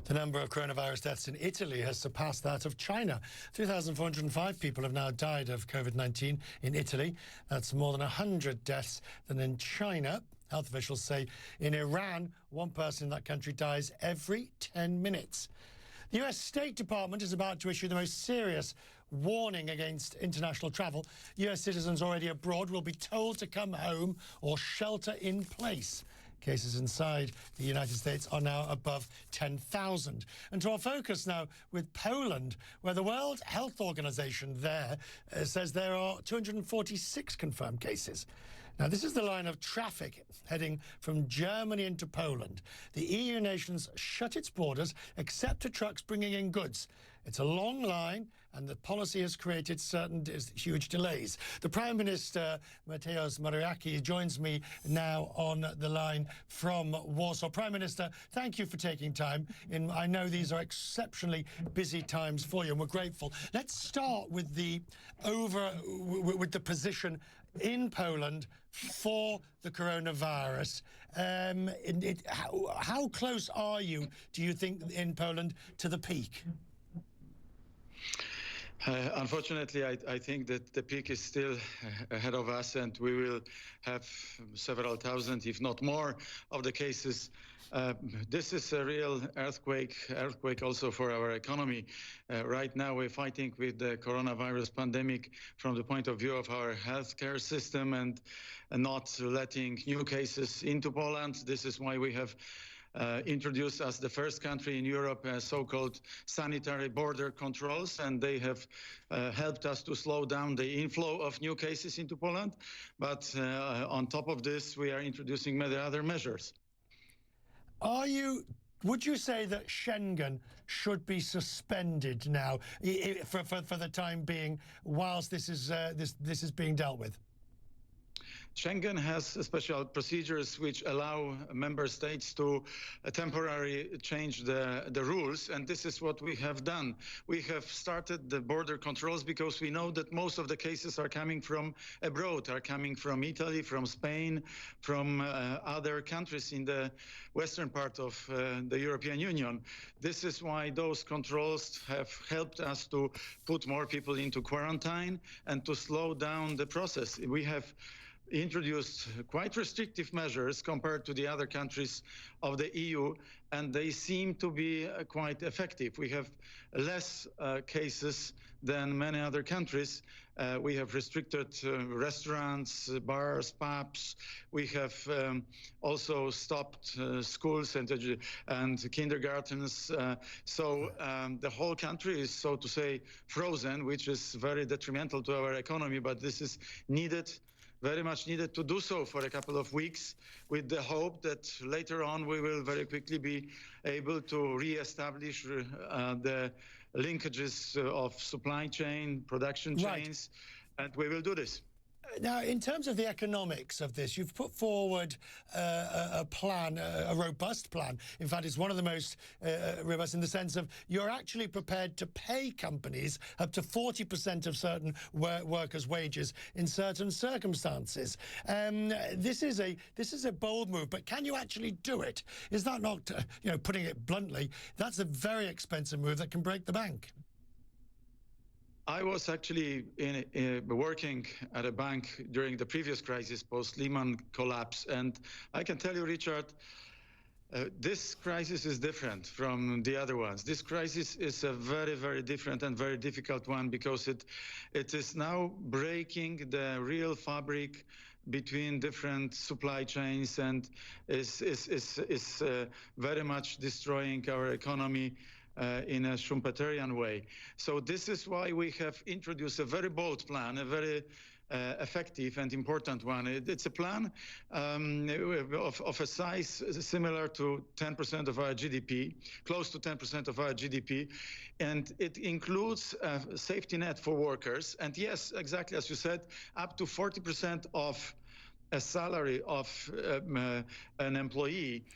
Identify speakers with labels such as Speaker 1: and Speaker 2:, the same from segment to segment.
Speaker 1: The number of coronavirus deaths in Italy has surpassed that of China. 3,405 people have now died of COVID-19 in Italy. That's more than 100 deaths than in China. Health officials say in Iran, one person in that country dies every 10 minutes. The US State Department is about to issue the most serious warning against international travel. US citizens already abroad will be told to come home or shelter in place. Cases inside the United States are now above 10,000. And to our focus now with Poland, where the World Health Organization there says there are 246 confirmed cases. Now, this is the line of traffic heading from Germany into Poland. The EU nations shut its borders except to trucks bringing in goods. It's a long line, and the policy has created certain huge delays. The Prime Minister Mateusz Morawiecki joins me now on the line from Warsaw. Prime Minister, thank you for taking time. I know these are exceptionally busy times for you, and we're grateful. Let's start with the position in Poland for the coronavirus. How close are you, do you think, in Poland to the peak?
Speaker 2: Unfortunately, I think that the peak is still ahead of us, and we will have several thousand, if not more, of the cases. This is a real earthquake also for our economy. Right now, we're fighting with the coronavirus pandemic from the point of view of our healthcare system and not letting new cases into Poland. This is why we have introduced as the first country in Europe so-called sanitary border controls, and they have helped us to slow down the inflow of new cases into Poland. But on top of this, we are introducing many other measures.
Speaker 1: Would you say that Schengen should be suspended now for the time being, whilst this is being dealt with?
Speaker 2: Schengen has special procedures which allow member states to temporarily change the rules, and this is what we have done. We have started the border controls because we know that most of the cases are coming from abroad, are coming from Italy, from Spain, from other countries in the western part of the European Union. This is why those controls have helped us to put more people into quarantine and to slow down the process. We have introduced quite restrictive measures compared to the other countries of the EU, and they seem to be quite effective. We have less cases than many other countries. We have restricted restaurants, bars, pubs. We have also stopped schools and kindergartens. So the whole country is, so to say, frozen, which is very detrimental to our economy, but this is needed, very much needed to do so for a couple of weeks, with the hope that later on we will very quickly be able to re-establish the linkages of supply chain, production chains, and we will do this.
Speaker 1: Now, in terms of the economics of this, you've put forward a plan, a robust plan. In fact, it's one of the most robust in the sense of you're actually prepared to pay companies up to 40% of certain workers' wages in certain circumstances. This is a bold move, but can you actually do it? Is that not, putting it bluntly, that's a very expensive move that can break the bank?
Speaker 2: I was actually working at a bank during the previous crisis, post-Lehman collapse, and I can tell you, Richard, this crisis is different from the other ones. This crisis is a very, very different and very difficult one because it is now breaking the real fabric between different supply chains and is very much destroying our economy in a Schumpeterian way. So this is why we have introduced a very bold plan, a very effective and important one. It's a plan of a size similar to 10% of our GDP, close to 10% of our GDP, and it includes a safety net for workers. And yes, exactly as you said, up to 40% of a salary of an employee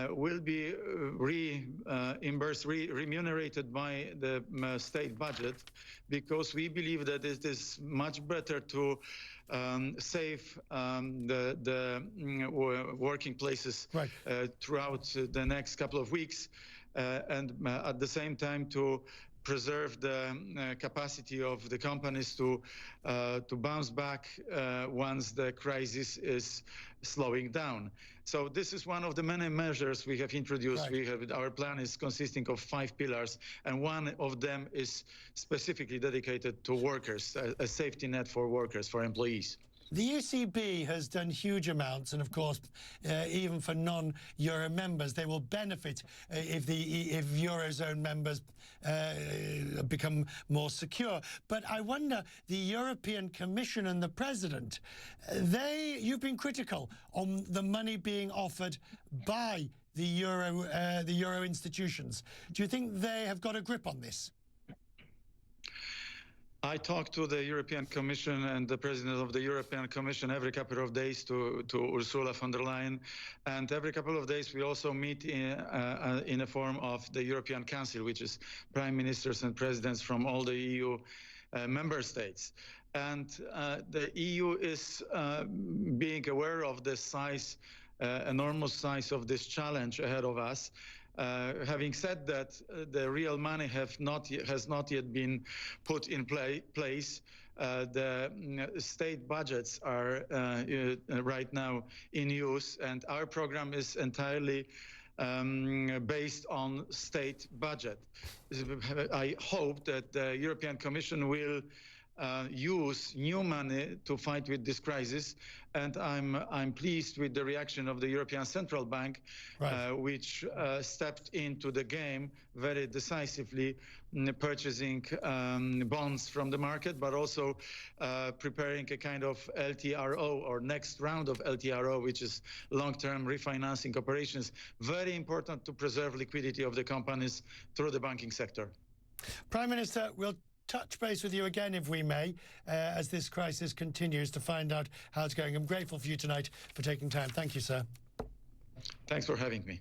Speaker 2: will be reimbursed, remunerated by the state budget, because we believe that it is much better to save the working places throughout the next couple of weeks and at the same time to preserve the capacity of the companies to bounce back once the crisis is slowing down. So this is one of the many measures we have introduced.
Speaker 1: Right.
Speaker 2: Our plan is consisting of 5 pillars, and one of them is specifically dedicated to workers, a safety net for workers, for employees.
Speaker 1: The ECB has done huge amounts, and of course, even for non-euro members, they will benefit if eurozone members become more secure. But I wonder, the European Commission and the President, you've been critical on the money being offered by the euro institutions. Do you think they have got a grip on this?
Speaker 2: I talk to the European Commission and the President of the European Commission every couple of days, to Ursula von der Leyen, and every couple of days we also meet in a form of the European Council, which is prime ministers and presidents from all the EU member states. And the EU is being aware of the size, enormous size of this challenge ahead of us. Having said that, the real money has not yet been put in place. The state budgets are right now in use, and our program is entirely based on state budget. I hope that the European Commission will use new money to fight with this crisis, and I'm pleased with the reaction of the European Central Bank,
Speaker 1: right.
Speaker 2: Which stepped into the game very decisively, purchasing bonds from the market, but also preparing a kind of LTRO, or next round of LTRO, which is long-term refinancing operations, very important to preserve liquidity of the companies through the banking sector.
Speaker 1: Prime Minister, we'll touch base with you again, if we may, as this crisis continues, to find out how it's going. I'm grateful for you tonight for taking time. Thank you, sir.
Speaker 2: Thanks for having me.